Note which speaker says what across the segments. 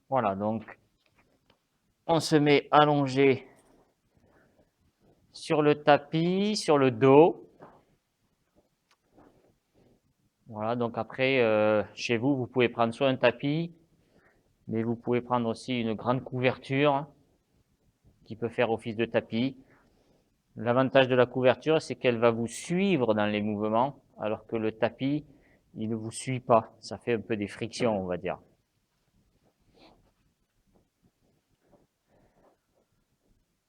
Speaker 1: Voilà, donc on se met allongé sur le tapis, sur le dos. Voilà, donc après, chez vous, vous pouvez prendre soit un tapis, mais vous pouvez prendre aussi une grande couverture qui peut faire office de tapis. L'avantage de la couverture, c'est qu'elle va vous suivre dans les mouvements, alors que le tapis, il ne vous suit pas. Ça fait un peu des frictions, on va dire.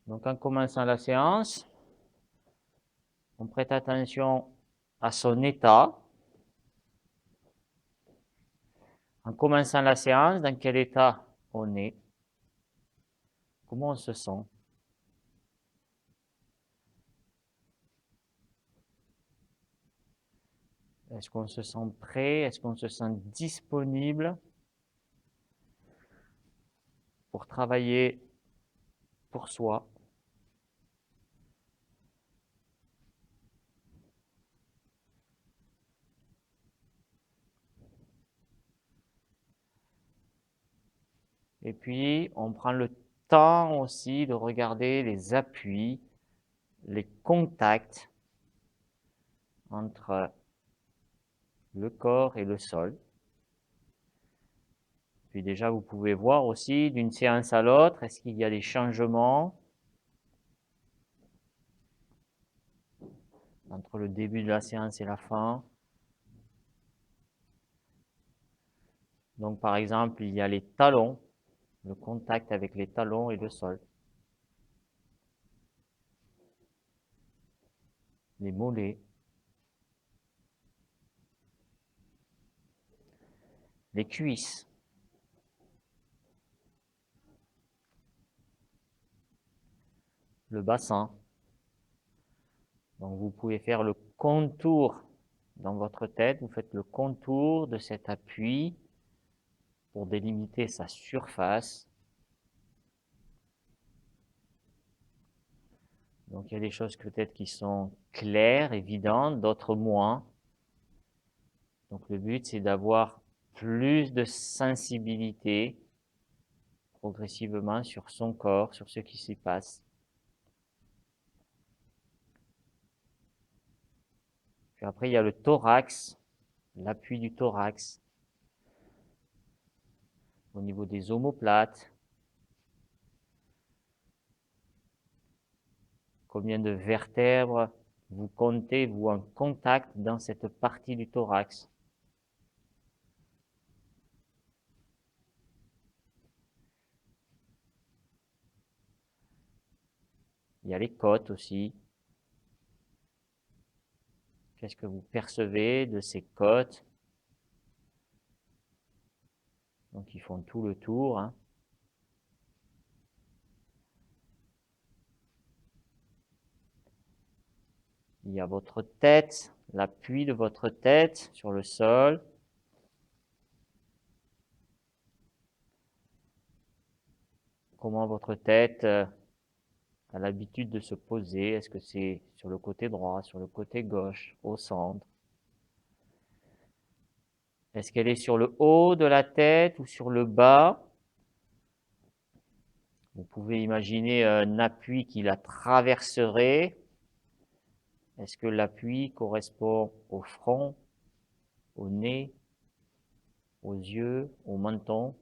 Speaker 1: Donc en commençant la séance, on prête attention à son état. En commençant la séance, dans quel état on est? Comment on se sent? Est-ce qu'on se sent prêt? Est-ce qu'on se sent disponible pour travailler pour soi? Et puis, on prend le temps aussi de regarder les appuis, les contacts entre le corps et le sol. Puis déjà, vous pouvez voir aussi d'une séance à l'autre, est-ce qu'il y a des changements entre le début de la séance et la fin. Donc par exemple, il y a les talons, le contact avec les talons et le sol. Les mollets, les cuisses, le bassin. Donc vous pouvez faire le contour dans votre tête, vous faites le contour de cet appui pour délimiter sa surface. Donc il y a des choses peut-être qui sont claires, évidentes, d'autres moins. Donc le but c'est d'avoir plus de sensibilité progressivement sur son corps, sur ce qui s'y passe. Puis après il y a le thorax, l'appui du thorax, au niveau des omoplates. Combien de vertèbres vous comptez, vous, en contact dans cette partie du thorax? Il y a les côtes aussi. Qu'est-ce que vous percevez de ces côtes? Donc ils font tout le tour, hein. Il y a votre tête, l'appui de votre tête sur le sol. Comment votre tête a l'habitude de se poser? Est-ce que c'est sur le côté droit, sur le côté gauche, au centre? Est-ce qu'elle est sur le haut de la tête ou sur le bas? Vous pouvez imaginer un appui qui la traverserait. Est-ce que l'appui correspond au front, au nez, aux yeux, au menton?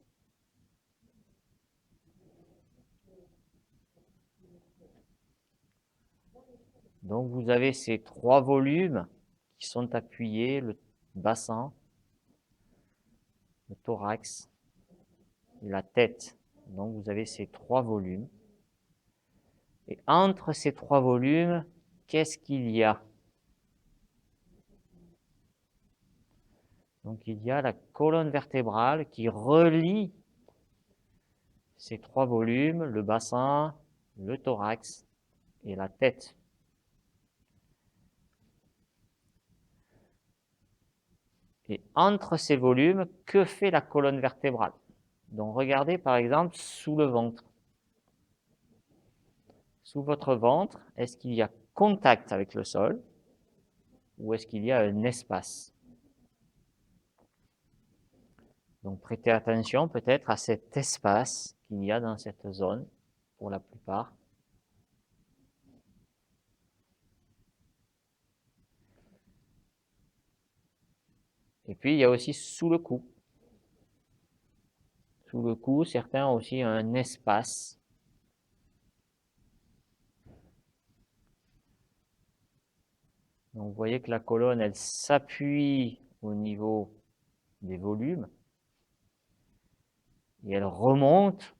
Speaker 1: Donc vous avez ces trois volumes qui sont appuyés, le bassin, le thorax et la tête. Donc vous avez ces trois volumes. Et entre ces trois volumes, qu'est-ce qu'il y a? Donc il y a la colonne vertébrale qui relie ces trois volumes, le bassin, le thorax et la tête. Et entre ces volumes, que fait la colonne vertébrale? Donc regardez par exemple sous le ventre. Sous votre ventre, est-ce qu'il y a contact avec le sol ou est-ce qu'il y a un espace? Donc prêtez attention peut-être à cet espace qu'il y a dans cette zone, pour la plupart. Et puis il y a aussi sous le cou. Sous le cou, certains ont aussi un espace. Donc vous voyez que la colonne, elle s'appuie au niveau des volumes et elle remonte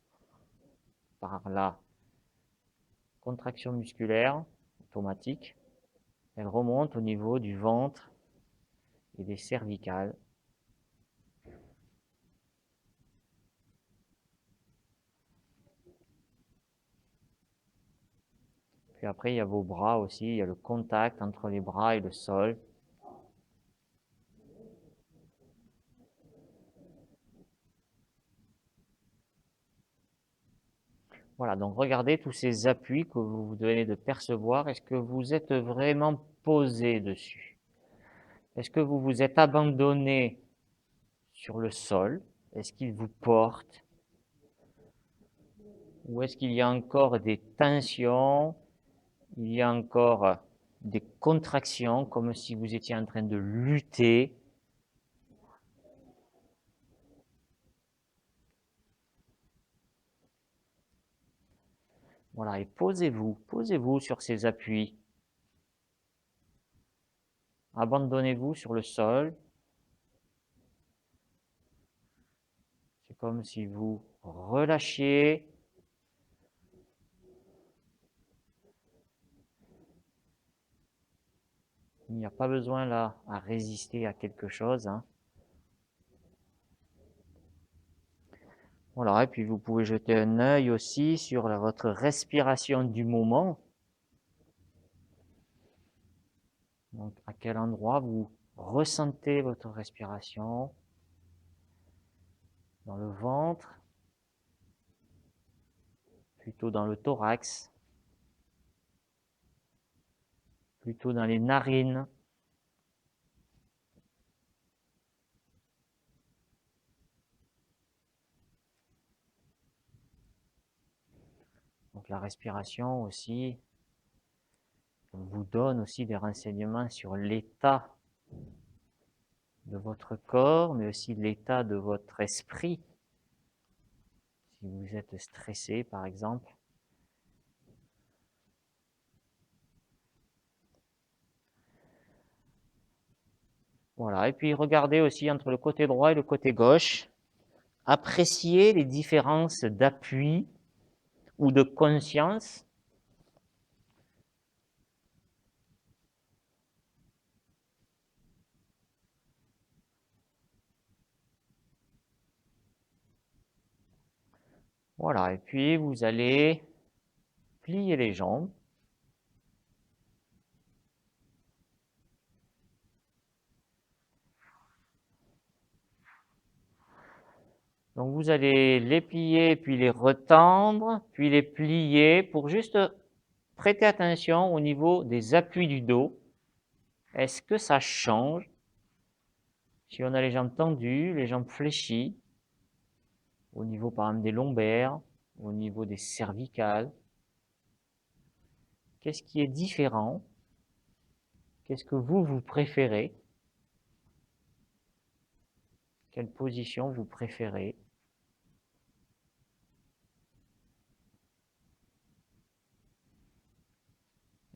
Speaker 1: par la contraction musculaire automatique. Elle remonte au niveau du ventre et des cervicales. Puis après, il y a vos bras aussi, il y a le contact entre les bras et le sol. Voilà, donc regardez tous ces appuis que vous venez de percevoir. Est-ce que vous êtes vraiment posé dessus? Est-ce que vous vous êtes abandonné sur le sol? Est-ce qu'il vous porte? Ou est-ce qu'il y a encore des tensions? Il y a encore des contractions, comme si vous étiez en train de lutter? Voilà, et posez-vous sur ces appuis. Abandonnez-vous sur le sol. C'est comme si vous relâchiez. Il n'y a pas besoin là à résister à quelque chose, hein. Voilà, et puis vous pouvez jeter un œil aussi sur votre respiration du moment. Donc à quel endroit vous ressentez votre respiration? Dans le ventre, plutôt dans le thorax, plutôt dans les narines. Donc la respiration aussi vous donne aussi des renseignements sur l'état de votre corps, mais aussi l'état de votre esprit. Si vous êtes stressé, par exemple. Voilà, et puis regardez aussi entre le côté droit et le côté gauche. Appréciez les différences d'appui ou de conscience. Voilà, et puis vous allez plier les jambes. Donc vous allez les plier, puis les retendre, puis les plier pour juste prêter attention au niveau des appuis du dos. Est-ce que ça change? Si on a les jambes tendues, les jambes fléchies, au niveau par exemple des lombaires, au niveau des cervicales, qu'est-ce qui est différent? Qu'est-ce que vous préférez? Quelle position vous préférez?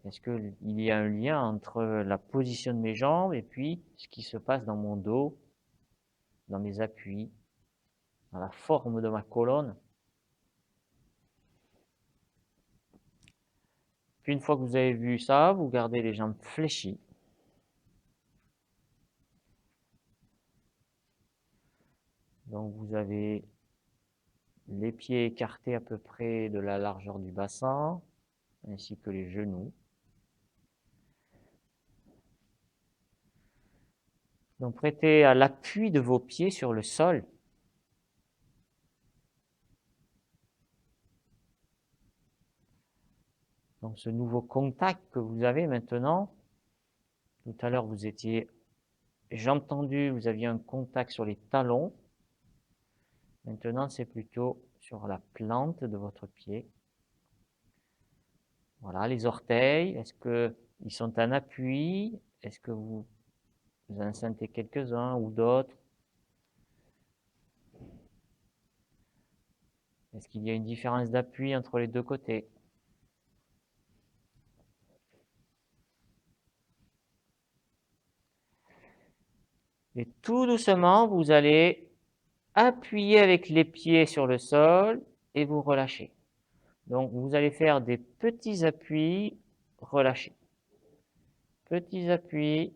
Speaker 1: Est-ce qu'il y a un lien entre la position de mes jambes et puis ce qui se passe dans mon dos, dans mes appuis, dans la forme de ma colonne? Puis une fois que vous avez vu ça, vous gardez les jambes fléchies. Donc vous avez les pieds écartés à peu près de la largeur du bassin, ainsi que les genoux. Donc prêtez à l'appui de vos pieds sur le sol. Donc ce nouveau contact que vous avez maintenant, tout à l'heure vous étiez jambes tendues, vous aviez un contact sur les talons. Maintenant, c'est plutôt sur la plante de votre pied. Voilà, les orteils, est-ce qu'ils sont en appui? Est-ce que vous en sentez quelques-uns ou d'autres? Est-ce qu'il y a une différence d'appui entre les deux côtés? Et tout doucement, vous allez appuyer avec les pieds sur le sol et vous relâchez. Donc, vous allez faire des petits appuis, relâchez. Petits appuis,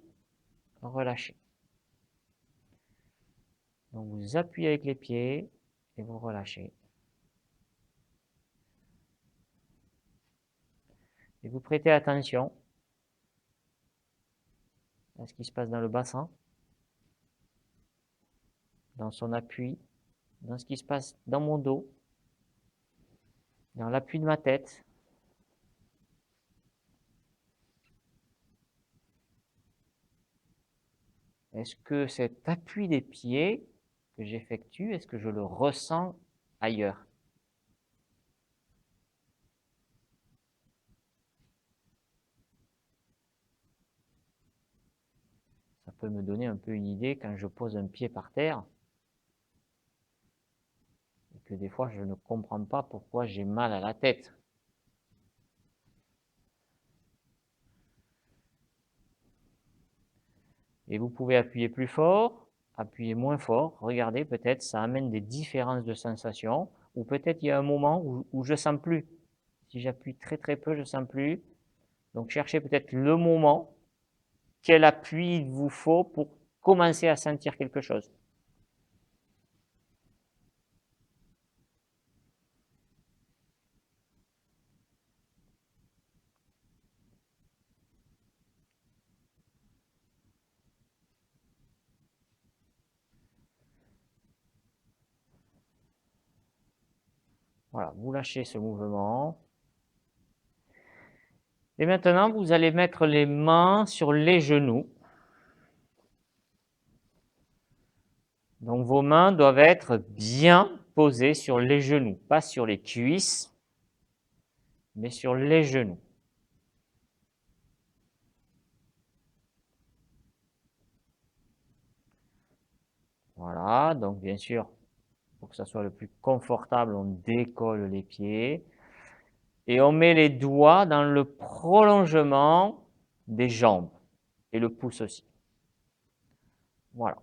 Speaker 1: relâchez. Donc, vous appuyez avec les pieds et vous relâchez. Et vous prêtez attention à ce qui se passe dans le bassin, dans son appui, dans ce qui se passe dans mon dos, dans l'appui de ma tête. Est-ce que cet appui des pieds que j'effectue, est-ce que je le ressens ailleurs? Ça peut me donner un peu une idée quand je pose un pied par terre et que des fois je ne comprends pas pourquoi j'ai mal à la tête. Et vous pouvez appuyer plus fort, appuyer moins fort. Regardez, peut-être ça amène des différences de sensations. Ou peut-être il y a un moment où je ne sens plus. Si j'appuie très très peu, je ne sens plus. Donc cherchez peut-être le moment, quel appui il vous faut pour commencer à sentir quelque chose. Voilà, vous lâchez ce mouvement. Et maintenant, vous allez mettre les mains sur les genoux. Donc vos mains doivent être bien posées sur les genoux, pas sur les cuisses, mais sur les genoux. Voilà, donc bien sûr, pour que ça soit le plus confortable, on décolle les pieds et on met les doigts dans le prolongement des jambes et le pouce aussi. Voilà.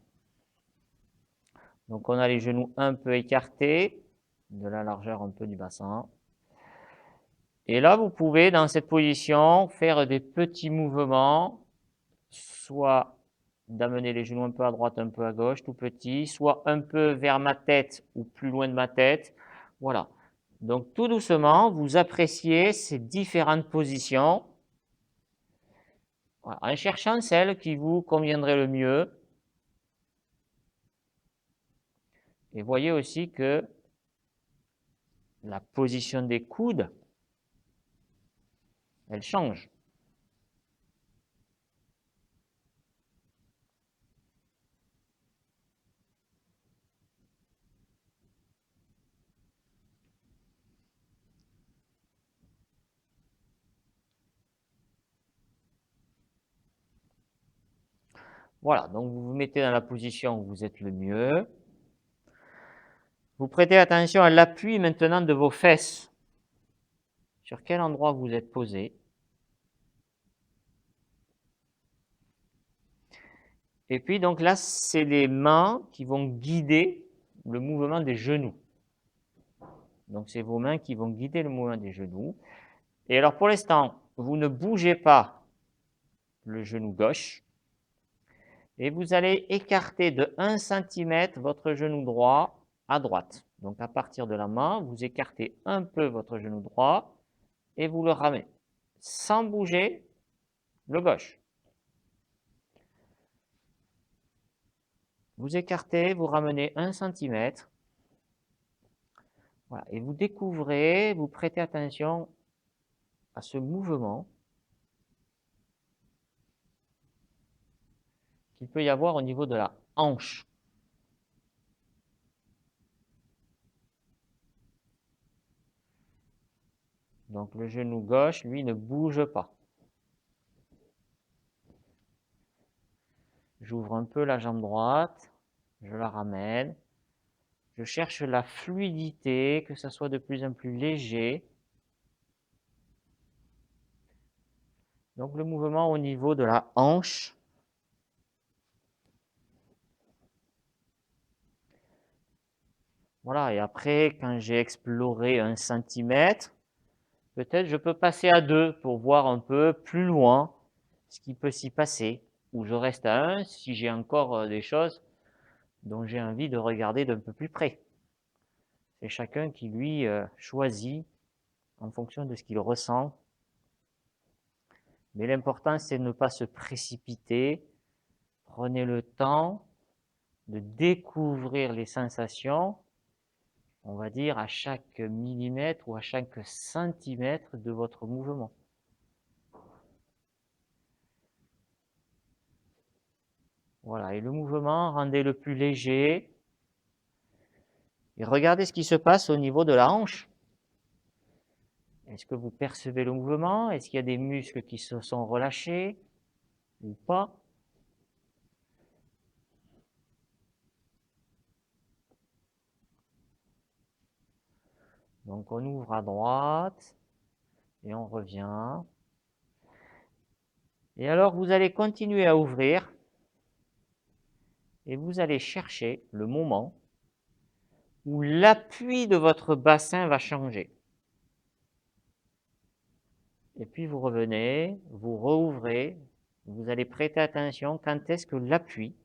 Speaker 1: Donc on a les genoux un peu écartés, de la largeur un peu du bassin. Et là, vous pouvez, dans cette position, faire des petits mouvements, soit d'amener les genoux un peu à droite, un peu à gauche, tout petit, soit un peu vers ma tête ou plus loin de ma tête. Voilà. Donc tout doucement, vous appréciez ces différentes positions, voilà, en cherchant celle qui vous conviendrait le mieux. Et voyez aussi que la position des coudes, elle change. Voilà, donc vous vous mettez dans la position où vous êtes le mieux. Vous prêtez attention à l'appui maintenant de vos fesses. Sur quel endroit vous êtes posé. Et puis donc là, c'est les mains qui vont guider le mouvement des genoux. Donc c'est vos mains qui vont guider le mouvement des genoux. Et alors pour l'instant, vous ne bougez pas le genou gauche. Et vous allez écarter de 1 cm votre genou droit à droite. Donc à partir de la main, vous écartez un peu votre genou droit et vous le ramenez, sans bouger le gauche. Vous écartez, vous ramenez 1 cm. Voilà. Et vous découvrez, vous prêtez attention à ce mouvement qu'il peut y avoir au niveau de la hanche. Donc le genou gauche, lui, ne bouge pas. J'ouvre un peu la jambe droite, je la ramène. Je cherche la fluidité, que ça soit de plus en plus léger. Donc le mouvement au niveau de la hanche. Voilà, et après, quand j'ai exploré 1 centimètre, peut-être je peux passer à 2 pour voir un peu plus loin ce qui peut s'y passer. Ou je reste à 1 si j'ai encore des choses dont j'ai envie de regarder d'un peu plus près. C'est chacun qui, lui, choisit en fonction de ce qu'il ressent. Mais l'important, c'est de ne pas se précipiter. Prenez le temps de découvrir les sensations, on va dire, à chaque millimètre ou à chaque centimètre de votre mouvement. Voilà, et le mouvement, rendez-le plus léger. Et regardez ce qui se passe au niveau de la hanche. Est-ce que vous percevez le mouvement? Est-ce qu'il y a des muscles qui se sont relâchés ou pas? Donc on ouvre à droite et on revient. Et alors vous allez continuer à ouvrir et vous allez chercher le moment où l'appui de votre bassin va changer. Et puis vous revenez, vous rouvrez, vous allez prêter attention quand est-ce que l'appui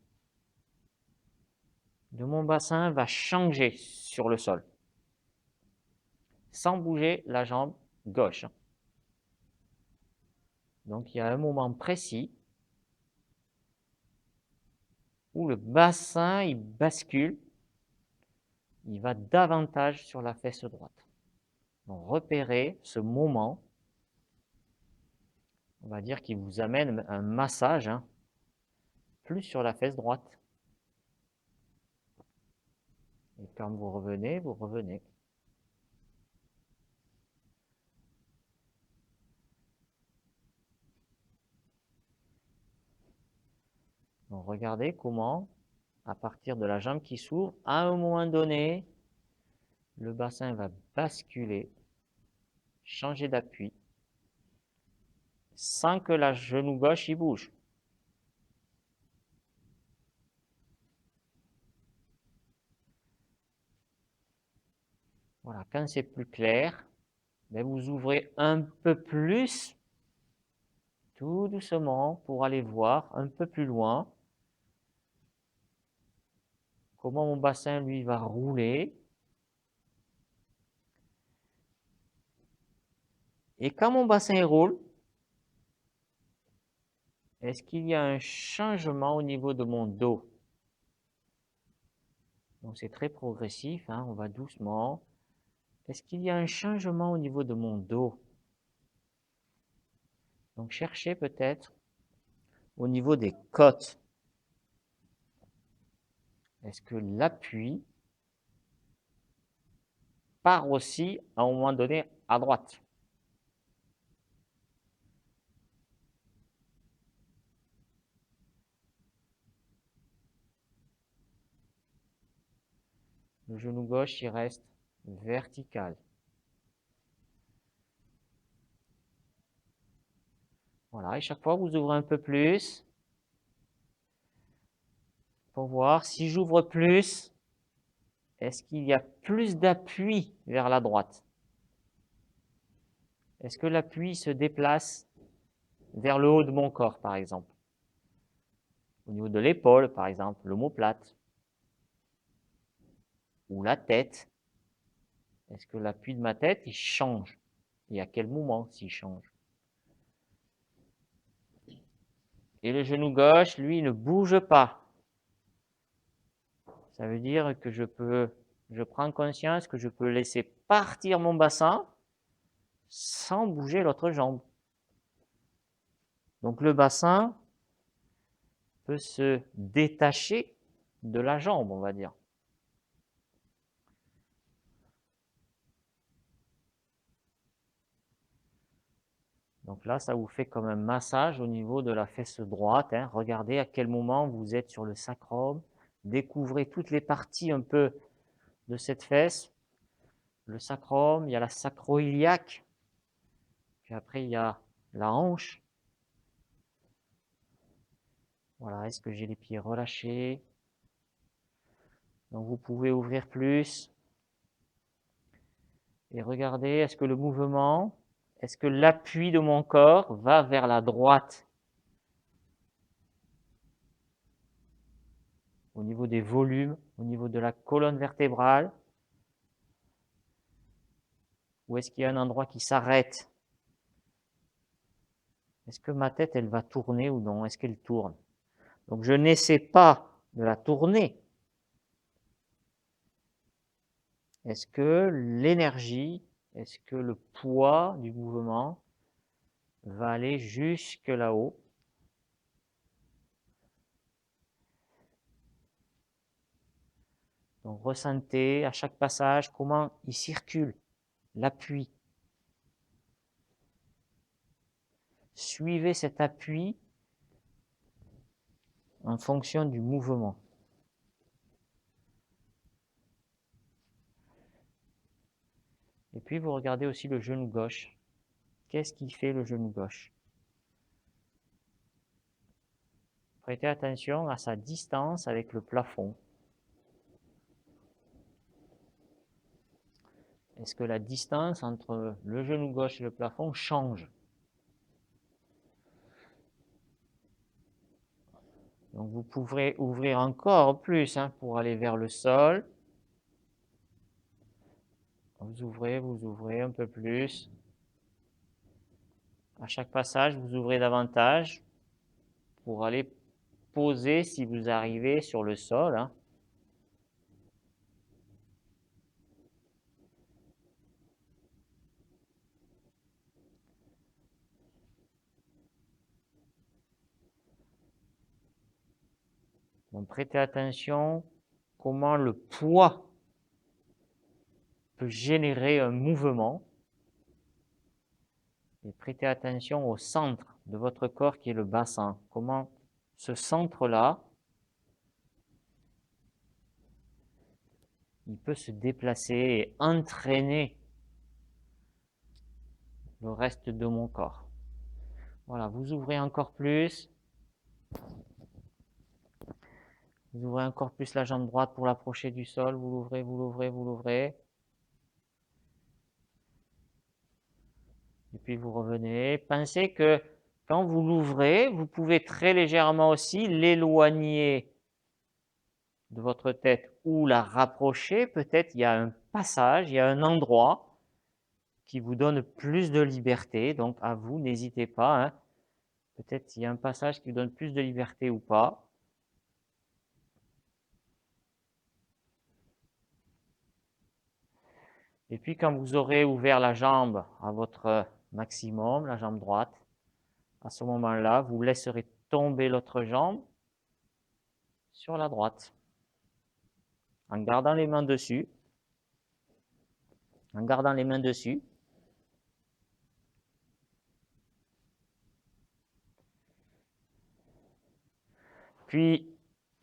Speaker 1: de mon bassin va changer sur le sol, sans bouger la jambe gauche. Donc il y a un moment précis où le bassin il bascule, il va davantage sur la fesse droite. Donc repérez ce moment, on va dire qu'il vous amène un massage, plus sur la fesse droite. Et quand vous revenez, vous revenez. Donc regardez comment, à partir de la jambe qui s'ouvre, à un moment donné, le bassin va basculer, changer d'appui, sans que la genou gauche y bouge. Voilà, quand c'est plus clair, vous ouvrez un peu plus, tout doucement, pour aller voir un peu plus loin comment mon bassin, lui, va rouler. Et quand mon bassin roule, est-ce qu'il y a un changement au niveau de mon dos? Donc c'est très progressif, on va doucement. Est-ce qu'il y a un changement au niveau de mon dos? Donc cherchez peut-être au niveau des côtes. Est-ce que l'appui part aussi à un moment donné à droite? Le genou gauche, il reste vertical. Voilà, et chaque fois, vous ouvrez un peu plus pour voir si j'ouvre plus, est-ce qu'il y a plus d'appui vers la droite? Est-ce que l'appui se déplace vers le haut de mon corps, par exemple? Au niveau de l'épaule, par exemple, l'omoplate, ou la tête. Est-ce que l'appui de ma tête, il change? Et à quel moment s'il change? Et le genou gauche, lui, ne bouge pas. Ça veut dire que je prends conscience que je peux laisser partir mon bassin sans bouger l'autre jambe. Donc le bassin peut se détacher de la jambe, on va dire. Donc là, ça vous fait comme un massage au niveau de la fesse droite, hein. Regardez à quel moment vous êtes sur le sacrum. Découvrez toutes les parties un peu de cette fesse. Le sacrum, il y a la sacro-iliaque. Puis après, il y a la hanche. Voilà, est-ce que j'ai les pieds relâchés? Donc vous pouvez ouvrir plus. Et regardez, est-ce que le mouvement, est-ce que l'appui de mon corps va vers la droite? Au niveau des volumes, au niveau de la colonne vertébrale? Ou est-ce qu'il y a un endroit qui s'arrête? Est-ce que ma tête, elle va tourner ou non? Est-ce qu'elle tourne? Donc je n'essaie pas de la tourner. Est-ce que l'énergie, est-ce que le poids du mouvement va aller jusque là-haut? Donc ressentez à chaque passage comment il circule, l'appui. Suivez cet appui en fonction du mouvement. Et puis vous regardez aussi le genou gauche. Qu'est-ce qui fait le genou gauche? Prêtez attention à sa distance avec le plafond. Est-ce que la distance entre le genou gauche et le plafond change? Donc vous pourrez ouvrir encore plus pour aller vers le sol. Vous ouvrez un peu plus. À chaque passage, vous ouvrez davantage pour aller poser si vous arrivez sur le sol. Donc prêtez attention comment le poids peut générer un mouvement. Et prêtez attention au centre de votre corps qui est le bassin. Comment ce centre-là, il peut se déplacer et entraîner le reste de mon corps. Voilà, vous ouvrez encore plus. Vous ouvrez encore plus la jambe droite pour l'approcher du sol. Vous l'ouvrez, vous l'ouvrez, vous l'ouvrez. Et puis vous revenez. Pensez que quand vous l'ouvrez, vous pouvez très légèrement aussi l'éloigner de votre tête ou la rapprocher. Peut-être il y a un passage, il y a un endroit qui vous donne plus de liberté. Donc à vous, n'hésitez pas. Peut-être il y a un passage qui vous donne plus de liberté ou pas. Et puis quand vous aurez ouvert la jambe à votre maximum, la jambe droite, à ce moment-là, vous laisserez tomber l'autre jambe sur la droite, en gardant les mains dessus, en gardant les mains dessus. Puis,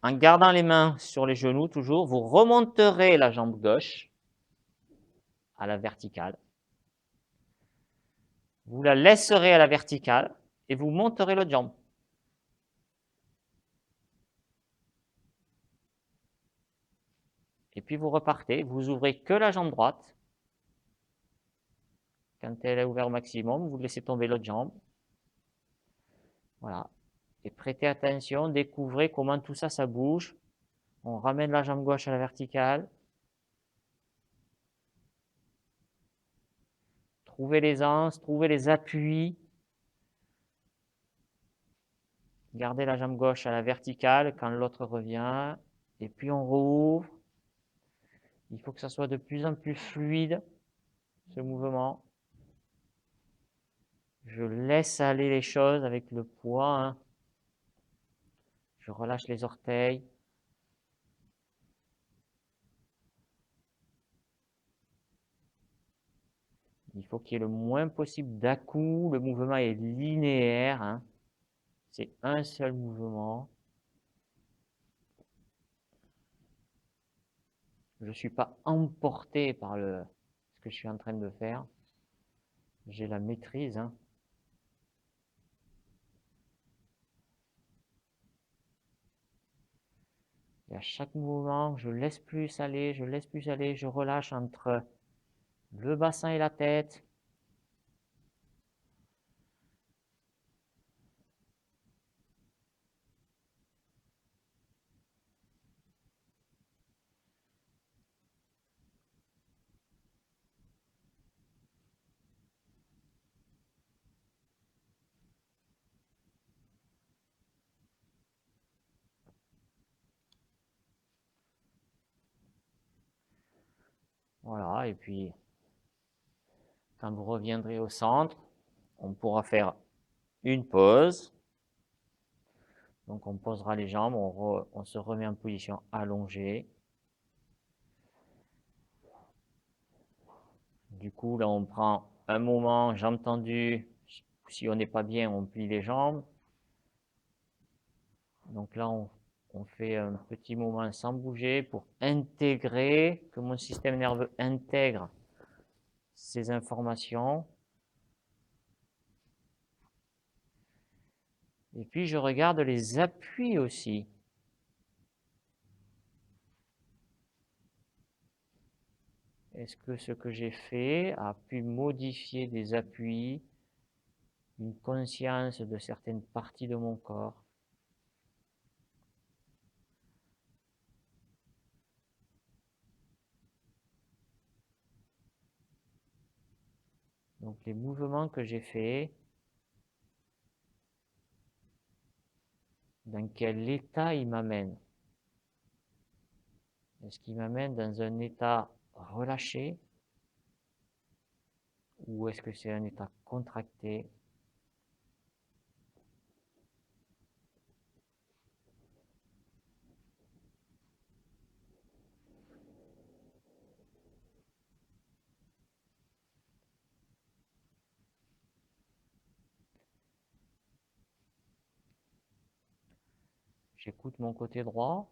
Speaker 1: en gardant les mains sur les genoux toujours, vous remonterez la jambe gauche à la verticale. Vous la laisserez à la verticale et vous monterez l'autre jambe. Et puis vous repartez, vous ouvrez que la jambe droite. Quand elle est ouverte au maximum, vous laissez tomber l'autre jambe. Voilà. Et prêtez attention, découvrez comment tout ça, ça bouge. On ramène la jambe gauche à la verticale. Trouvez les anses, trouvez les appuis. Gardez la jambe gauche à la verticale quand l'autre revient. Et puis on rouvre. Il faut que ça soit de plus en plus fluide, ce mouvement. Je laisse aller les choses avec le poids. Je relâche les orteils. Il faut qu'il y ait le moins possible d'à-coups. Le mouvement est linéaire, hein. C'est un seul mouvement. Je ne suis pas emporté par ce que je suis en train de faire. J'ai la maîtrise, hein. Et à chaque mouvement, je laisse plus aller, je laisse plus aller, je relâche entre le bassin et la tête. Voilà, et puis quand vous reviendrez au centre, on pourra faire une pause. Donc on posera les jambes, on se remet en position allongée. Du coup, là, on prend un moment, jambes tendues. Si on n'est pas bien, on plie les jambes. Donc là, on fait un petit moment sans bouger pour intégrer, que mon système nerveux intègre ces informations. Et puis, je regarde les appuis aussi. Est-ce que ce que j'ai fait a pu modifier des appuis, une conscience de certaines parties de mon corps? Donc les mouvements que j'ai faits, dans quel état ils m'amènent? Est-ce qu'ils m'amènent dans un état relâché ou est-ce que c'est un état contracté? J'écoute mon côté droit,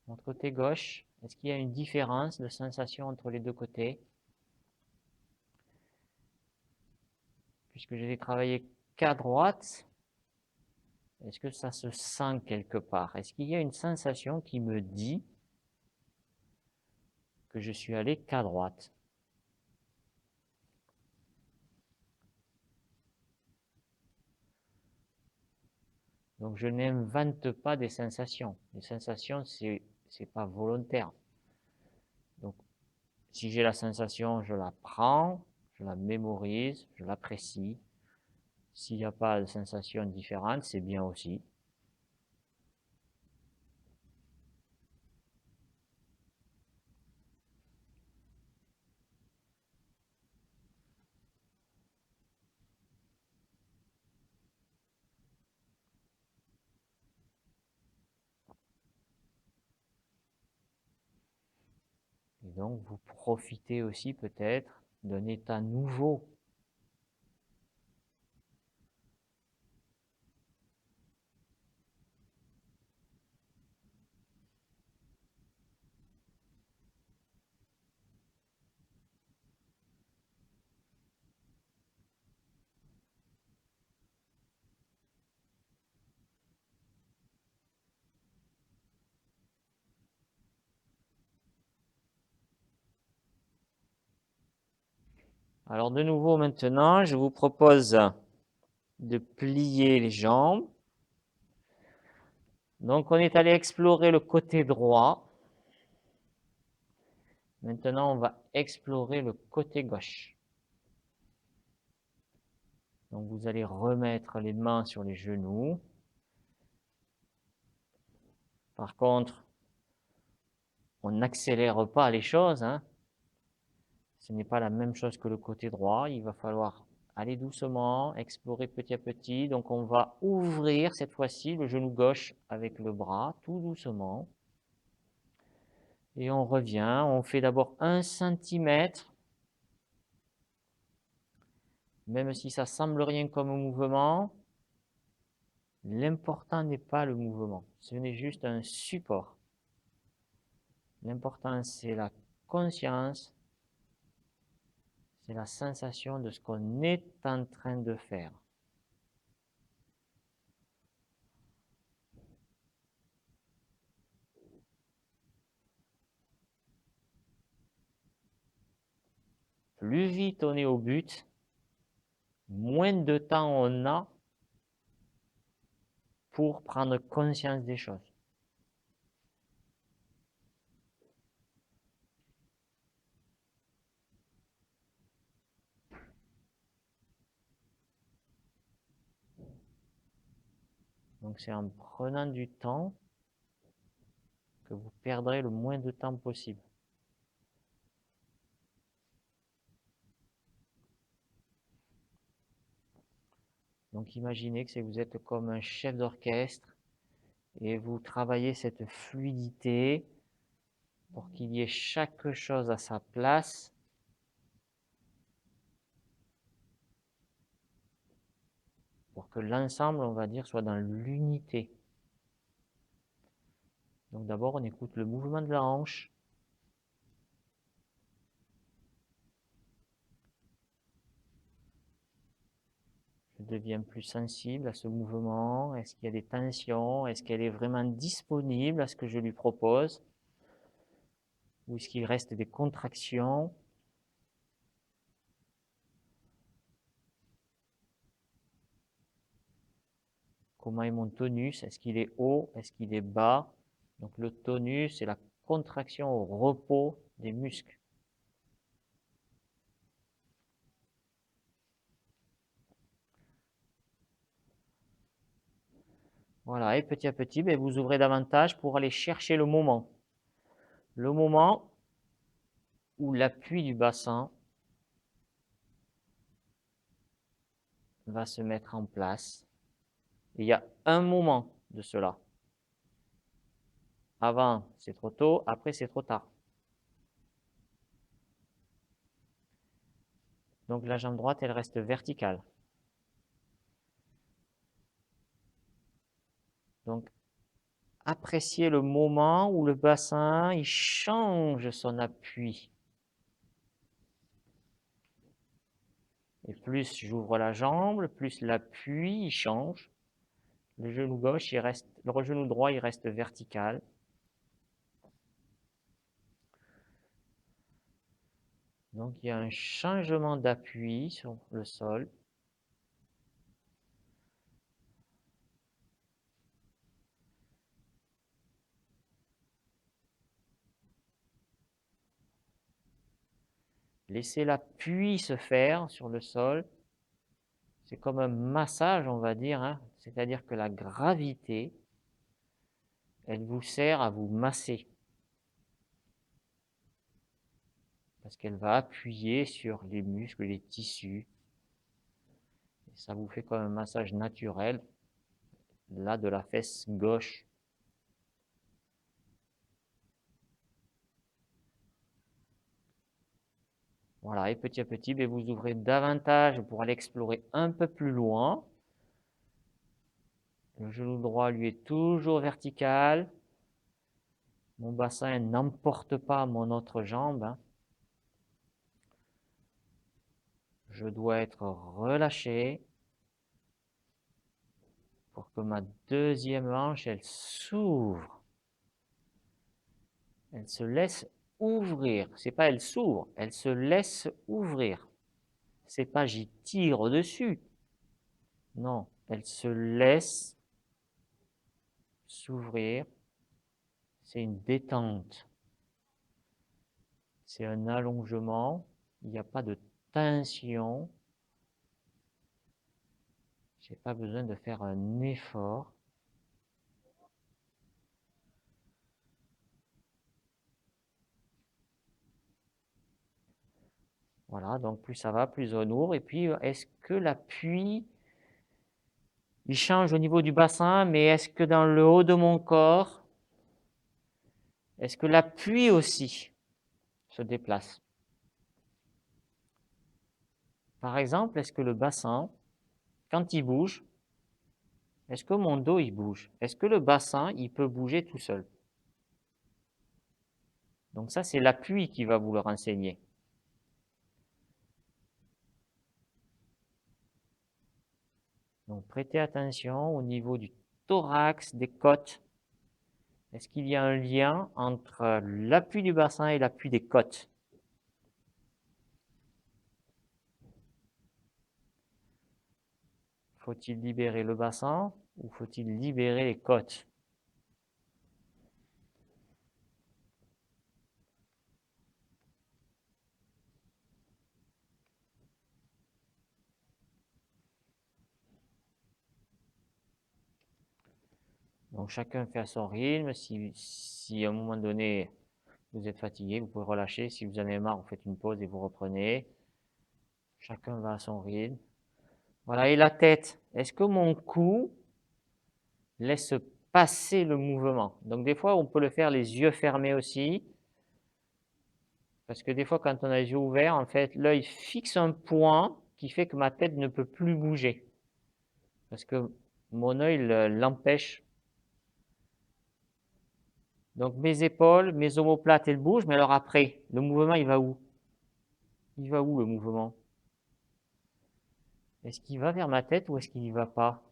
Speaker 1: mon côté gauche. Est-ce qu'il y a une différence de sensation entre les deux côtés? Puisque je n'ai travaillé qu'à droite, est-ce que ça se sent quelque part? Est-ce qu'il y a une sensation qui me dit que je suis allé qu'à droite? Donc je n'invente pas des sensations. Les sensations, c'est pas volontaire. Donc si j'ai la sensation, je la prends, je la mémorise, je l'apprécie. S'il n'y a pas de sensation différente, c'est bien aussi. Et donc vous profitez aussi peut-être d'un état nouveau. Alors de nouveau maintenant, je vous propose de plier les jambes. Donc on est allé explorer le côté droit. Maintenant, on va explorer le côté gauche. Donc vous allez remettre les mains sur les genoux. Par contre, on n'accélère pas les choses, hein. Ce n'est pas la même chose que le côté droit. Il va falloir aller doucement, explorer petit à petit. Donc on va ouvrir cette fois-ci le genou gauche avec le bras, tout doucement. Et on revient, on fait d'abord 1 cm Même si ça semble rien comme mouvement, l'important n'est pas le mouvement. Ce n'est juste un support. L'important, c'est la conscience, c'est la sensation de ce qu'on est en train de faire. Plus vite on est au but, moins de temps on a pour prendre conscience des choses. Donc c'est en prenant du temps que vous perdrez le moins de temps possible. Donc imaginez que vous êtes comme un chef d'orchestre et vous travaillez cette fluidité pour qu'il y ait chaque chose à sa place. Pour que l'ensemble, on va dire, soit dans l'unité. Donc d'abord, on écoute le mouvement de la hanche. Je deviens plus sensible à ce mouvement. Est-ce qu'il y a des tensions? Est-ce qu'elle est vraiment disponible à ce que je lui propose? Ou est-ce qu'il reste des contractions? Comment est mon tonus? Est-ce qu'il est haut? Est-ce qu'il est bas? Donc le tonus, c'est la contraction au repos des muscles. Voilà, et petit à petit, vous ouvrez davantage pour aller chercher le moment. Le moment où l'appui du bassin va se mettre en place. Et il y a un moment de cela. Avant, c'est trop tôt, après, c'est trop tard. Donc la jambe droite, elle reste verticale. Donc, appréciez le moment où le bassin, il change son appui. Et plus j'ouvre la jambe, plus l'appui, il change. Le genou gauche, le genou droit, il reste vertical. Donc, il y a un changement d'appui sur le sol. Laissez l'appui se faire sur le sol. C'est comme un massage, on va dire, hein. C'est-à-dire que la gravité, elle vous sert à vous masser. Parce qu'elle va appuyer sur les muscles, les tissus. Et ça vous fait comme un massage naturel, là, de la fesse gauche. Voilà, et petit à petit, vous ouvrez davantage pour aller explorer un peu plus loin. Le genou droit, lui, est toujours vertical. Mon bassin n'emporte pas mon autre jambe, hein. Je dois être relâché pour que ma deuxième hanche, elle s'ouvre. Elle se laisse ouvrir. C'est pas elle s'ouvre, elle se laisse ouvrir. C'est pas j'y tire dessus. Non, elle se laisse s'ouvrir. C'est une détente. C'est un allongement. Il n'y a pas de tension. J'ai pas besoin de faire un effort. Voilà, donc plus ça va, plus on ouvre. Et puis, est-ce que l'appui, il change au niveau du bassin, mais est-ce que dans le haut de mon corps, est-ce que l'appui aussi se déplace? Par exemple, est-ce que le bassin, quand il bouge, est-ce que mon dos il bouge? Est-ce que le bassin il peut bouger tout seul? Donc ça, c'est l'appui qui va vous le renseigner. Donc prêtez attention au niveau du thorax, des côtes. Est-ce qu'il y a un lien entre l'appui du bassin et l'appui des côtes? Faut-il libérer le bassin ou faut-il libérer les côtes? Donc chacun fait à son rythme. Si à un moment donné vous êtes fatigué, vous pouvez relâcher. Si vous en avez marre, vous faites une pause et vous reprenez. Chacun va à son rythme. Voilà, et la tête. Est-ce que mon cou laisse passer le mouvement? Donc des fois, on peut le faire les yeux fermés aussi. Parce que des fois, quand on a les yeux ouverts, en fait, l'œil fixe un point qui fait que ma tête ne peut plus bouger. Parce que mon œil l'empêche. Donc mes épaules, mes omoplates, elles bougent, mais alors après, le mouvement, il va où? Il va où le mouvement? Est-ce qu'il va vers ma tête ou est-ce qu'il n'y va pas?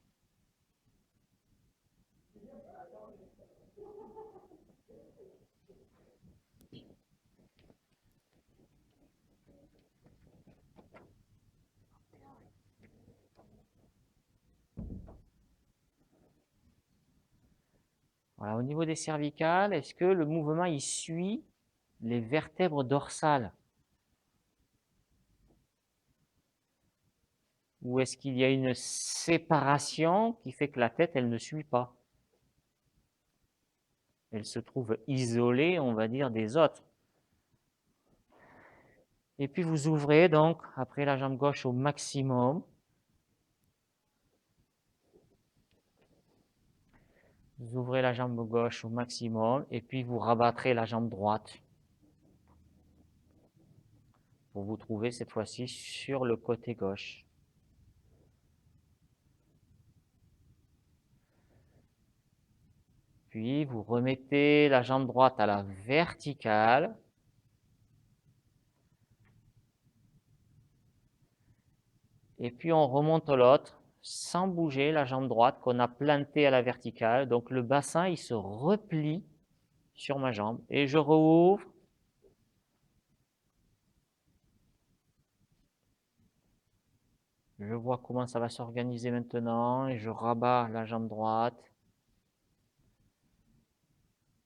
Speaker 1: Voilà, au niveau des cervicales, est-ce que le mouvement, il suit les vertèbres dorsales? Ou est-ce qu'il y a une séparation qui fait que la tête, elle ne suit pas? Elle se trouve isolée, on va dire, des autres. Et puis vous ouvrez donc, après la jambe gauche au maximum. Vous ouvrez la jambe gauche au maximum et puis vous rabattrez la jambe droite pour vous trouver cette fois-ci sur le côté gauche. Puis vous remettez la jambe droite à la verticale. Et puis on remonte l'autre sans bouger la jambe droite qu'on a plantée à la verticale. Donc le bassin, il se replie sur ma jambe. Et je rouvre. Je vois comment ça va s'organiser maintenant. Et je rabats la jambe droite.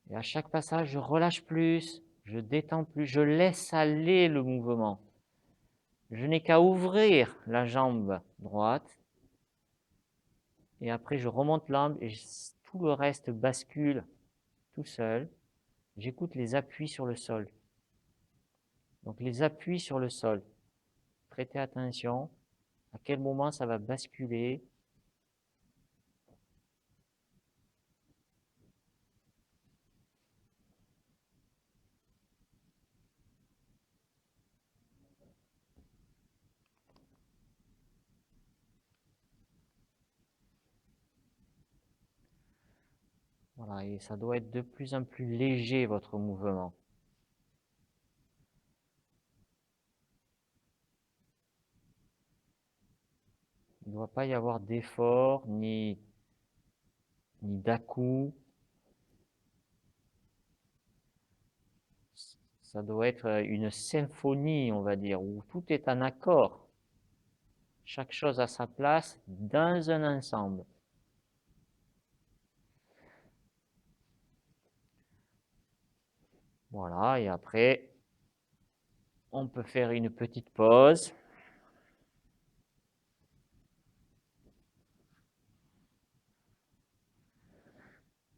Speaker 1: Et à chaque passage, je relâche plus. Je détends plus. Je laisse aller le mouvement. Je n'ai qu'à ouvrir la jambe droite. Et après, je remonte l'amble et tout le reste bascule tout seul. J'écoute les appuis sur le sol. Donc les appuis sur le sol. Prêtez attention à quel moment ça va basculer. Voilà, et ça doit être de plus en plus léger votre mouvement. Il ne doit pas y avoir d'effort ni d'à-coup. Ça doit être une symphonie, on va dire, où tout est en accord. Chaque chose à sa place dans un ensemble. Voilà, et après, on peut faire une petite pause.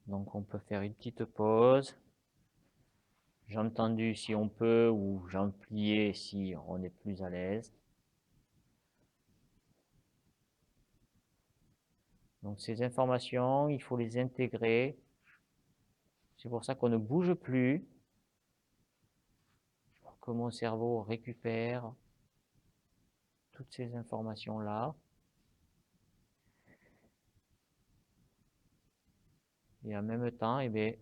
Speaker 1: Donc on peut faire une petite pause. Jambes tendues si on peut, ou jambes pliées si on est plus à l'aise. Donc ces informations, il faut les intégrer. C'est pour ça qu'on ne bouge plus, pour que mon cerveau récupère. toutes ces informations-là. Et en même temps, eh bien,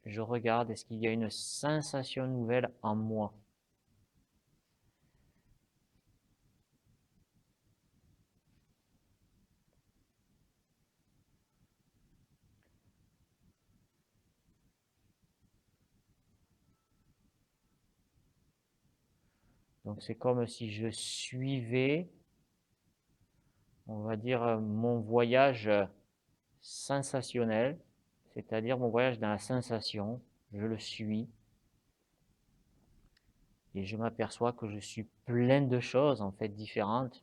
Speaker 1: je regarde, est-ce qu'il y a une sensation nouvelle en moi? Donc c'est comme si je suivais, on va dire, mon voyage sensationnel, c'est-à-dire mon voyage dans la sensation, je le suis et je m'aperçois que je suis plein de choses en fait différentes.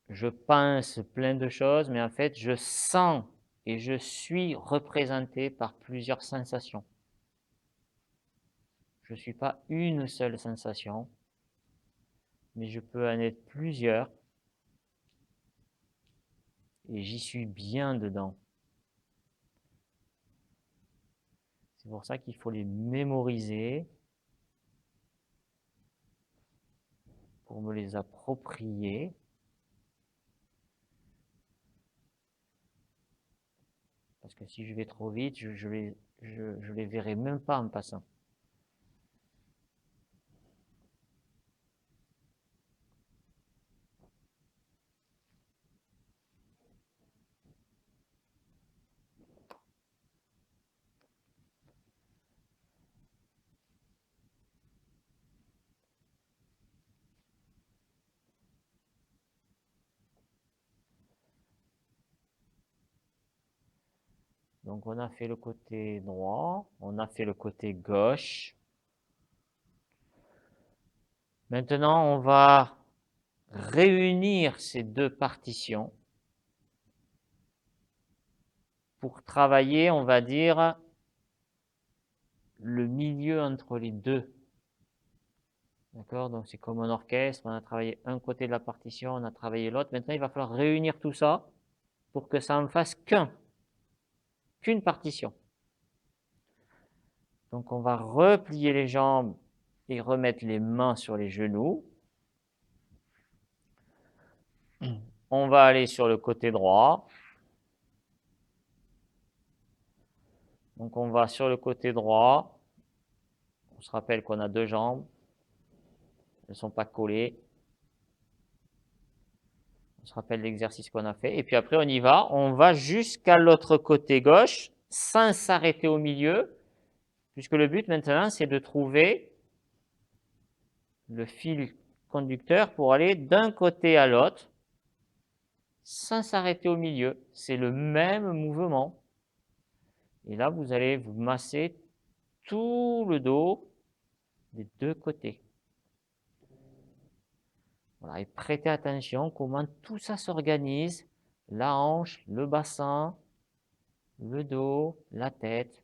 Speaker 1: Je pense plein de choses, mais en fait je sens et je suis représenté par plusieurs sensations. Je ne suis pas une seule sensation, mais je peux en être plusieurs et j'y suis bien dedans. C'est pour ça qu'il faut les mémoriser pour me les approprier. Parce que si je vais trop vite, je les verrai même pas en passant. Donc on a fait le côté droit, on a fait le côté gauche. Maintenant, on va réunir ces deux partitions pour travailler, on va dire, le milieu entre les deux. D'accord? Donc c'est comme un orchestre, on a travaillé un côté de la partition, on a travaillé l'autre. Maintenant, il va falloir réunir tout ça pour que ça en fasse qu'une partition. Donc on va replier les jambes et remettre les mains sur les genoux. On va aller sur le côté droit. Donc on va sur le côté droit. On se rappelle qu'on a deux jambes. Elles ne sont pas collées. On se rappelle l'exercice qu'on a fait. Et puis après, on y va. On va jusqu'à l'autre côté gauche sans s'arrêter au milieu. Puisque le but maintenant, c'est de trouver le fil conducteur pour aller d'un côté à l'autre sans s'arrêter au milieu. C'est le même mouvement. Et là, vous allez vous masser tout le dos des deux côtés. Voilà, et prêtez attention comment tout ça s'organise. La hanche, le bassin, le dos, la tête.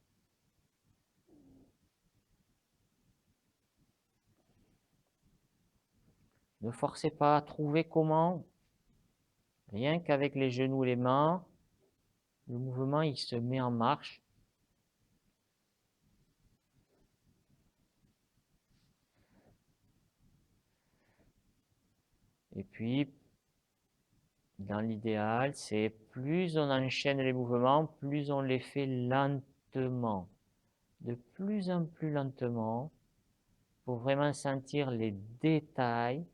Speaker 1: Ne forcez pas à trouver comment. Rien qu'avec les genoux et les mains, le mouvement il se met en marche. Et puis, dans l'idéal, c'est plus on enchaîne les mouvements, plus on les fait lentement. De plus en plus lentement, pour vraiment sentir les détails,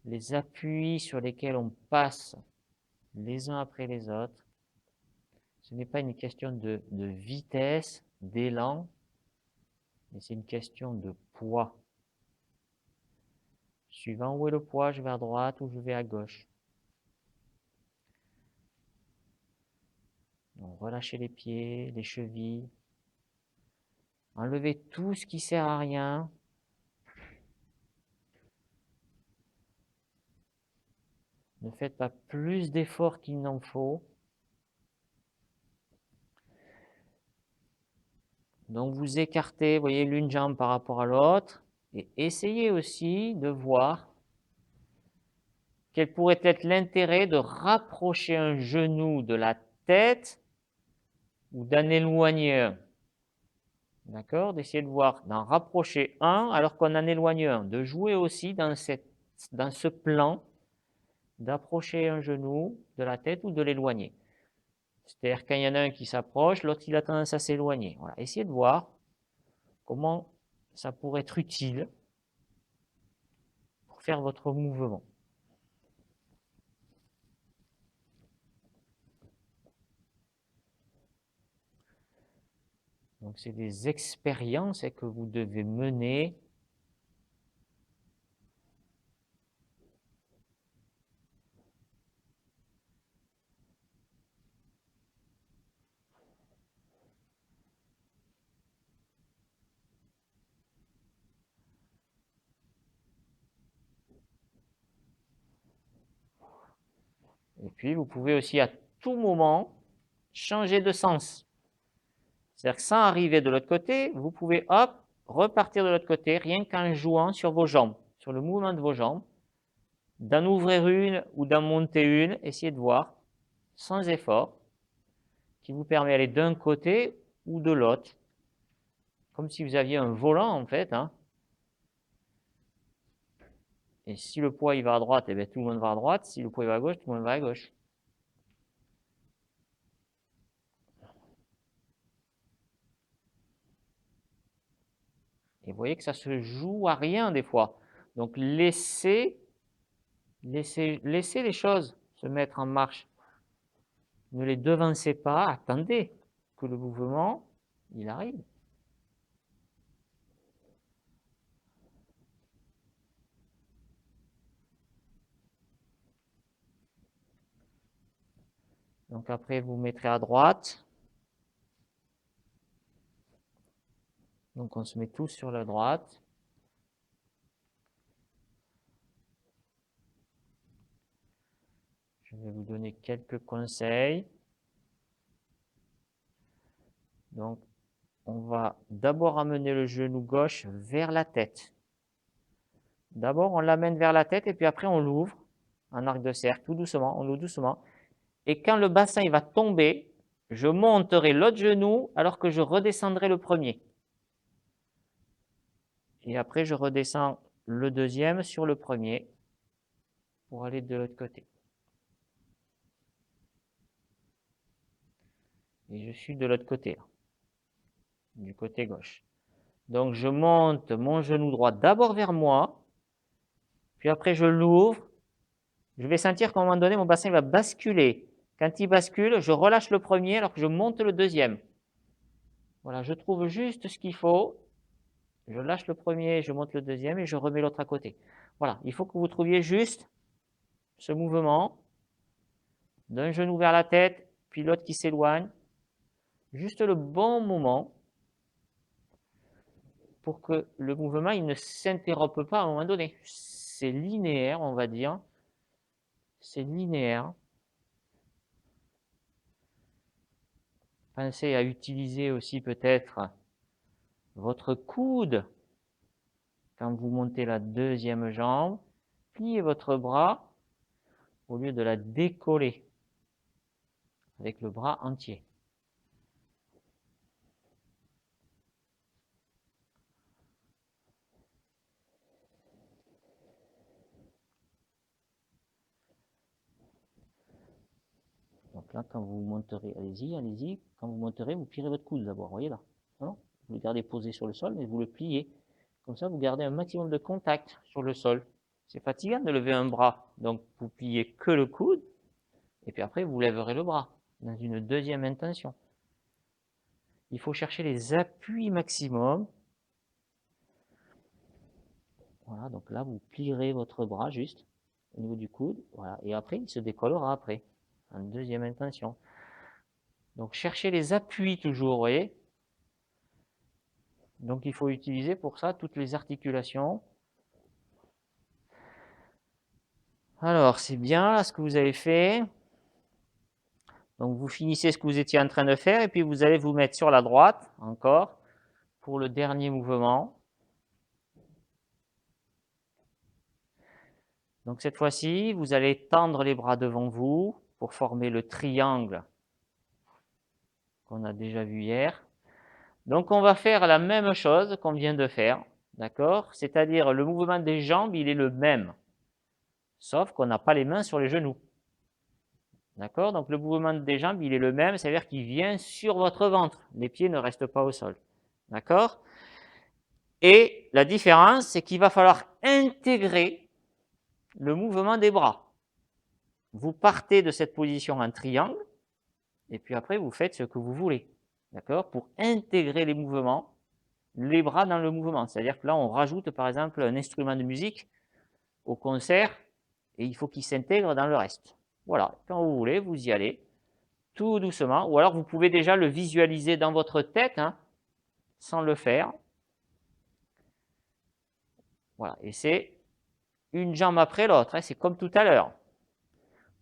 Speaker 1: les appuis sur lesquels on passe les uns après les autres. Ce n'est pas une question de vitesse, d'élan, mais c'est une question de poids. Suivant où est le poids, je vais à droite ou je vais à gauche. Donc, relâchez les pieds, les chevilles. Enlevez tout ce qui sert à rien. Ne faites pas plus d'efforts qu'il n'en faut. Donc vous écartez, voyez, l'une jambe par rapport à l'autre. Et essayez aussi de voir quel pourrait être l'intérêt de rapprocher un genou de la tête ou d'en éloigner un. D'accord? D'essayer de voir, d'en rapprocher un alors qu'on en éloigne un. De jouer aussi dans ce plan, d'approcher un genou de la tête ou de l'éloigner. C'est-à-dire quand il y en a un qui s'approche, l'autre il a tendance à s'éloigner. Voilà. Essayez de voir comment ça pourrait être utile pour faire votre mouvement. Donc c'est des expériences que vous devez mener. Et puis vous pouvez aussi à tout moment changer de sens. C'est-à-dire que sans arriver de l'autre côté, vous pouvez hop, repartir de l'autre côté, rien qu'en jouant sur vos jambes, sur le mouvement de vos jambes, d'en ouvrir une ou d'en monter une, essayez de voir, sans effort, qui vous permet d'aller d'un côté ou de l'autre, comme si vous aviez un volant en fait. Hein. Et si le poids il va à droite, eh bien, tout le monde va à droite. Si le poids il va à gauche, tout le monde va à gauche. Et vous voyez que ça se joue à rien des fois. Donc laissez les choses se mettre en marche. Ne les devancez pas, attendez que le mouvement il arrive. Donc après, vous mettrez à droite. Donc on se met tous sur la droite. Je vais vous donner quelques conseils. Donc on va d'abord amener le genou gauche vers la tête. D'abord, on l'amène vers la tête et puis après, on l'ouvre en arc de cercle, tout doucement, on l'ouvre doucement. Et quand le bassin il va tomber, je monterai l'autre genou alors que je redescendrai le premier. Et après, je redescends le deuxième sur le premier pour aller de l'autre côté. Et je suis de l'autre côté, là, du côté gauche. Donc, je monte mon genou droit d'abord vers moi, puis après, je l'ouvre. Je vais sentir qu'à un moment donné, mon bassin va basculer. Quand il bascule, je relâche le premier alors que je monte le deuxième. Voilà, je trouve juste ce qu'il faut. Je lâche le premier, je monte le deuxième et je remets l'autre à côté. Voilà, il faut que vous trouviez juste ce mouvement d'un genou vers la tête, puis l'autre qui s'éloigne. Juste le bon moment pour que le mouvement il ne s'interrompe pas à un moment donné. C'est linéaire, on va dire. C'est linéaire. Pensez à utiliser aussi peut-être votre coude quand vous montez la deuxième jambe. Pliez votre bras au lieu de la décoller avec le bras entier. Donc là, quand vous monterez, allez-y, allez-y, quand vous monterez, vous pliez votre coude d'abord, voyez là. Non, vous le gardez posé sur le sol, mais vous le pliez. Comme ça, vous gardez un maximum de contact sur le sol. C'est fatigant de lever un bras, donc vous pliez que le coude, et puis après, vous lèverez le bras dans une deuxième intention. Il faut chercher les appuis maximum. Voilà, donc là, vous plierez votre bras juste au niveau du coude, voilà, et après, il se décollera après, en deuxième intention. Donc, cherchez les appuis toujours, vous voyez. Donc, il faut utiliser pour ça toutes les articulations. Alors, c'est bien là ce que vous avez fait. Donc, vous finissez ce que vous étiez en train de faire et puis vous allez vous mettre sur la droite encore pour le dernier mouvement. Donc, cette fois-ci, vous allez tendre les bras devant vous pour former le triangle qu'on a déjà vu hier. Donc on va faire la même chose qu'on vient de faire, d'accord? C'est-à-dire le mouvement des jambes, il est le même, sauf qu'on n'a pas les mains sur les genoux. D'accord? Donc le mouvement des jambes, il est le même, c'est-à-dire qu'il vient sur votre ventre. Les pieds ne restent pas au sol. D'accord? Et la différence, c'est qu'il va falloir intégrer le mouvement des bras. Vous partez de cette position en triangle, et puis après, vous faites ce que vous voulez. D'accord? Pour intégrer les mouvements, les bras dans le mouvement. C'est-à-dire que là, on rajoute par exemple un instrument de musique au concert, et il faut qu'il s'intègre dans le reste. Voilà, quand vous voulez, vous y allez, tout doucement, ou alors vous pouvez déjà le visualiser dans votre tête, hein, sans le faire. Voilà, et c'est une jambe après l'autre, hein, c'est comme tout à l'heure.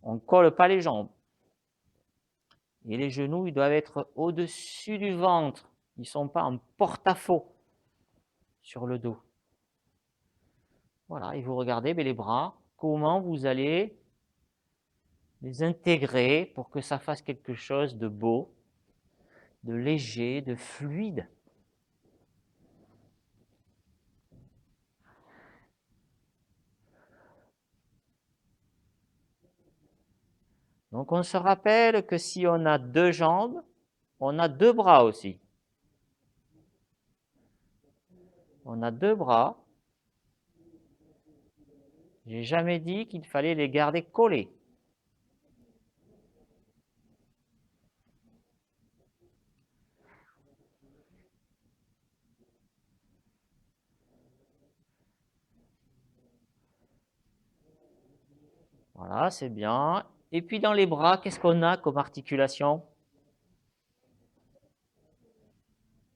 Speaker 1: On ne colle pas les jambes. Et les genoux, ils doivent être au-dessus du ventre. Ils ne sont pas en porte-à-faux sur le dos. Voilà, et vous regardez les bras, comment vous allez les intégrer pour que ça fasse quelque chose de beau, de léger, de fluide. Donc on se rappelle que si on a deux jambes, on a deux bras aussi. On a deux bras. J'ai jamais dit qu'il fallait les garder collés. Voilà, c'est bien. Et puis dans les bras, qu'est-ce qu'on a comme articulation?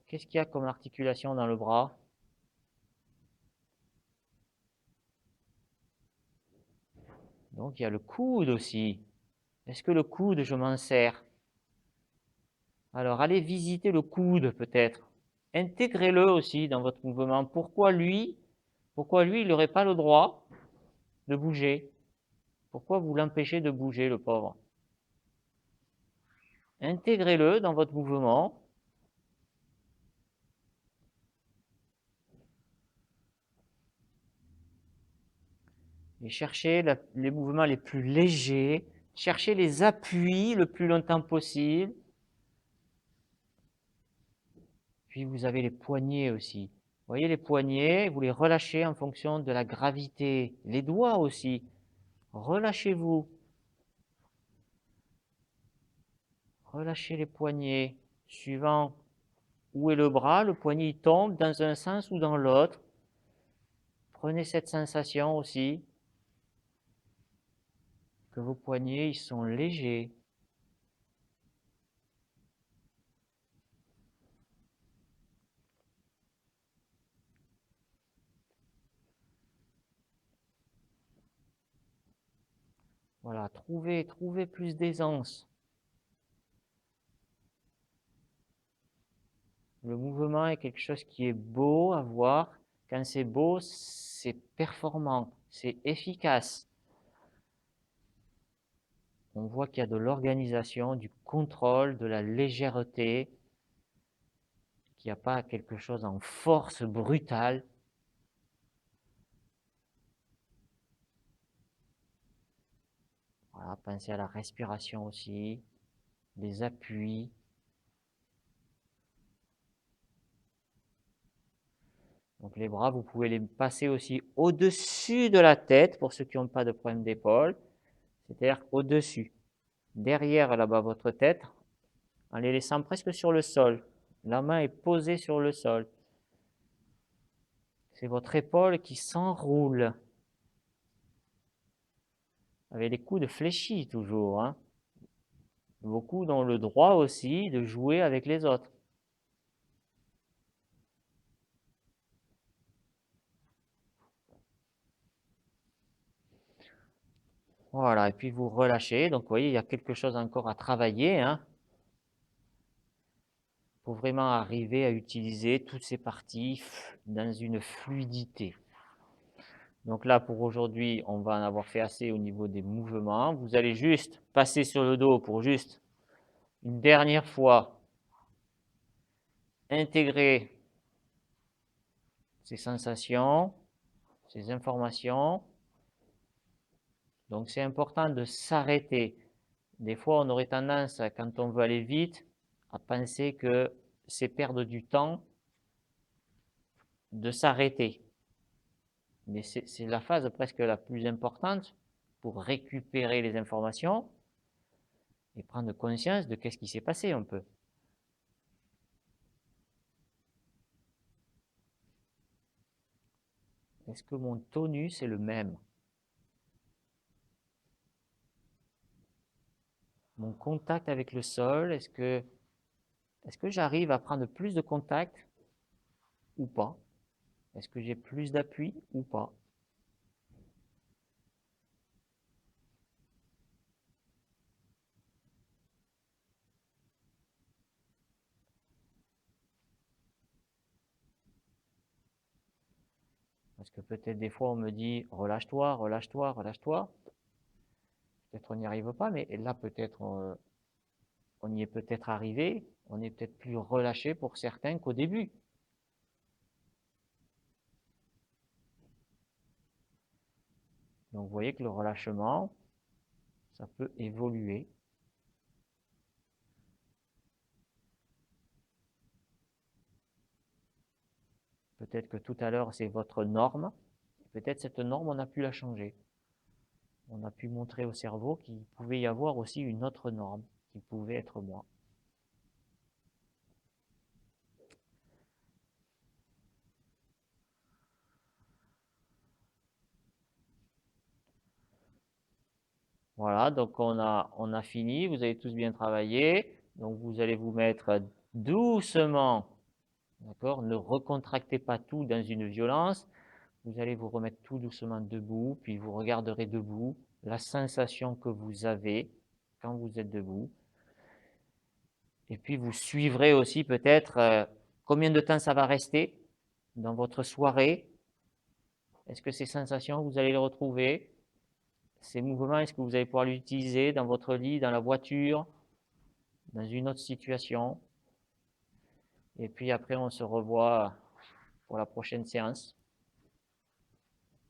Speaker 1: Qu'est-ce qu'il y a comme articulation dans le bras? Donc il y a le coude aussi. Est-ce que le coude, je m'en sers? Alors allez visiter le coude peut-être. Intégrez-le aussi dans votre mouvement. Pourquoi lui, il n'aurait pas le droit de bouger? Pourquoi vous l'empêchez de bouger, le pauvre? Intégrez-le dans votre mouvement. Et cherchez les mouvements les plus légers. Cherchez les appuis le plus longtemps possible. Puis vous avez les poignets aussi. Vous voyez les poignets, vous les relâchez en fonction de la gravité. Les doigts aussi. Relâchez-vous. Relâchez les poignets. Suivant où est le bras, le poignet il tombe dans un sens ou dans l'autre. Prenez cette sensation aussi. Que vos poignets ils sont légers. Voilà, trouvez plus d'aisance. Le mouvement est quelque chose qui est beau à voir. Quand c'est beau, c'est performant, c'est efficace. On voit qu'il y a de l'organisation, du contrôle, de la légèreté, qu'il n'y a pas quelque chose en force brutale. Voilà, pensez à la respiration aussi, les appuis. Donc les bras, vous pouvez les passer aussi au-dessus de la tête pour ceux qui n'ont pas de problème d'épaule, c'est-à-dire au-dessus, derrière là-bas votre tête, en les laissant presque sur le sol. La main est posée sur le sol. C'est votre épaule qui s'enroule. Avec les coudes fléchis toujours. Hein. Vos coudes ont le droit aussi de jouer avec les autres. Voilà, et puis vous relâchez. Donc vous voyez, il y a quelque chose encore à travailler. Hein, pour vraiment arriver à utiliser toutes ces parties dans une fluidité. Donc là, pour aujourd'hui, on va en avoir fait assez au niveau des mouvements. Vous allez juste passer sur le dos pour juste une dernière fois intégrer ces sensations, ces informations. Donc c'est important de s'arrêter. Des fois, on aurait tendance, quand on veut aller vite, à penser que c'est perdre du temps de s'arrêter. Mais c'est la phase presque la plus importante pour récupérer les informations et prendre conscience de qu'est-ce qui s'est passé un peu. Est-ce que mon tonus est le même? Mon contact avec le sol, est-ce que j'arrive à prendre plus de contact ou pas? Est-ce que j'ai plus d'appui ou pas? Parce que peut-être des fois on me dit relâche-toi, relâche-toi, relâche-toi. Peut-être on n'y arrive pas, mais là peut-être on y est peut-être arrivé, on est peut-être plus relâché pour certains qu'au début. Donc vous voyez que le relâchement, ça peut évoluer. Peut-être que tout à l'heure c'est votre norme, peut-être cette norme on a pu la changer. On a pu montrer au cerveau qu'il pouvait y avoir aussi une autre norme, qui pouvait être moi. Voilà, donc on a fini, vous avez tous bien travaillé. Donc vous allez vous mettre doucement, d'accord? Ne recontractez pas tout dans une violence. Vous allez vous remettre tout doucement debout, puis vous regarderez debout la sensation que vous avez quand vous êtes debout. Et puis vous suivrez aussi peut-être combien de temps ça va rester dans votre soirée. Est-ce que ces sensations, vous allez les retrouver? Ces mouvements, est-ce que vous allez pouvoir les utiliser dans votre lit, dans la voiture, dans une autre situation? Et puis après, on se revoit pour la prochaine séance.